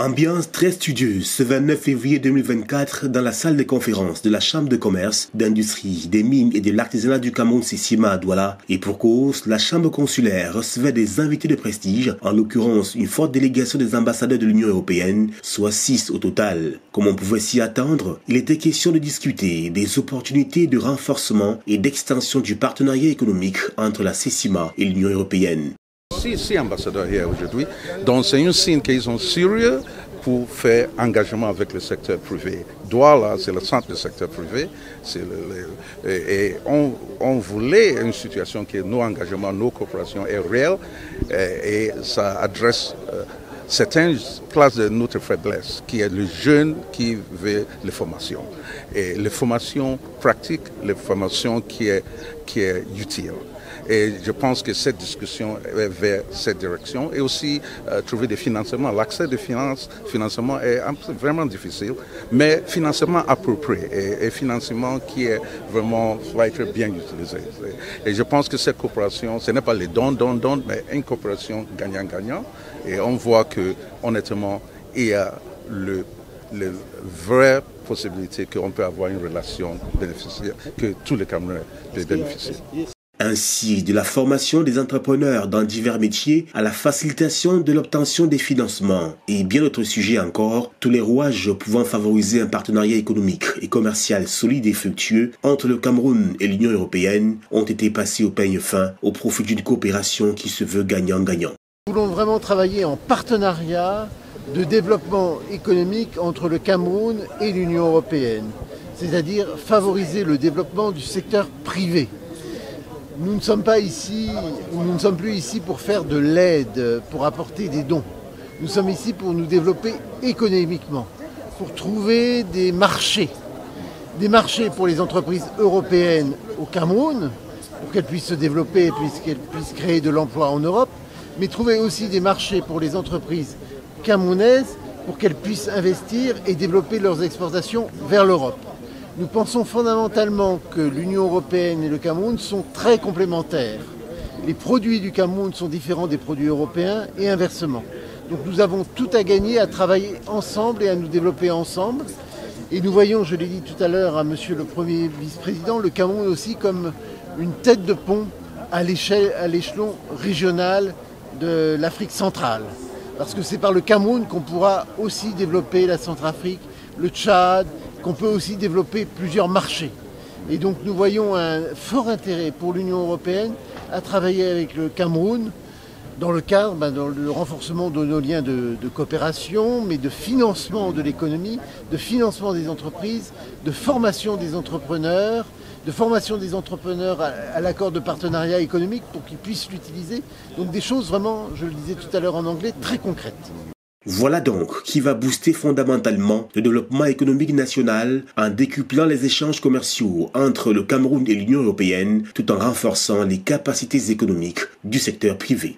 Ambiance très studieuse ce 29 février 2024 dans la salle de conférence de la Chambre de commerce, d'industrie, des mines et de l'artisanat du Cameroun Sissima à Douala. Et pour cause, la Chambre consulaire recevait des invités de prestige, en l'occurrence une forte délégation des ambassadeurs de l'Union européenne, soit 6 au total. Comme on pouvait s'y attendre, il était question de discuter des opportunités de renforcement et d'extension du partenariat économique entre la Sissima et l'Union européenne. Six ambassadeurs hier aujourd'hui, donc c'est un signe qu'ils sont sérieux pour faire engagement avec le secteur privé. Douala, c'est le centre du secteur privé, et on voulait une situation que nos engagements, nos coopérations est réelle et ça adresse certaines classes de notre faiblesse, qui est le jeune qui veut les formations. Et les formations pratiques, les formations qui est utile. Et je pense que cette discussion est vers cette direction. Et aussi trouver des financements. L'accès des financement est vraiment difficile, mais financement approprié et financement qui est vraiment va être bien utilisé. Et je pense que cette coopération, ce n'est pas les dons, mais une coopération gagnant-gagnant. Et on voit que, honnêtement, il y a le vraie possibilité qu'on peut avoir une relation bénéficiaire, que tous les Camerounais bénéficient. Ainsi, de la formation des entrepreneurs dans divers métiers à la facilitation de l'obtention des financements et bien d'autres sujets encore, tous les rouages pouvant favoriser un partenariat économique et commercial solide et fructueux entre le Cameroun et l'Union européenne ont été passés au peigne fin au profit d'une coopération qui se veut gagnant-gagnant. Nous voulons vraiment travailler en partenariat de développement économique entre le Cameroun et l'Union européenne, c'est-à-dire favoriser le développement du secteur privé. Nous ne sommes plus ici pour faire de l'aide, pour apporter des dons. Nous sommes ici pour nous développer économiquement, pour trouver des marchés pour les entreprises européennes au Cameroun, pour qu'elles puissent se développer et qu'elles puissent créer de l'emploi en Europe, mais trouver aussi des marchés pour les entreprises camerounaises pour qu'elles puissent investir et développer leurs exportations vers l'Europe. Nous pensons fondamentalement que l'Union européenne et le Cameroun sont très complémentaires. Les produits du Cameroun sont différents des produits européens et inversement. Donc nous avons tout à gagner à travailler ensemble et à nous développer ensemble. Et nous voyons, je l'ai dit tout à l'heure à monsieur le Premier vice-président, le Cameroun aussi comme une tête de pont à l'échelon régional de l'Afrique centrale. Parce que c'est par le Cameroun qu'on pourra aussi développer la Centrafrique, le Tchad, qu'on peut aussi développer plusieurs marchés. Et donc nous voyons un fort intérêt pour l'Union européenne à travailler avec le Cameroun dans le cadre, dans le renforcement de nos liens de coopération, mais de financement de l'économie, de financement des entreprises, de formation des entrepreneurs, à l'accord de partenariat économique pour qu'ils puissent l'utiliser. Donc des choses vraiment, je le disais tout à l'heure en anglais, très concrètes. Voilà donc qui va booster fondamentalement le développement économique national en décuplant les échanges commerciaux entre le Cameroun et l'Union européenne tout en renforçant les capacités économiques du secteur privé.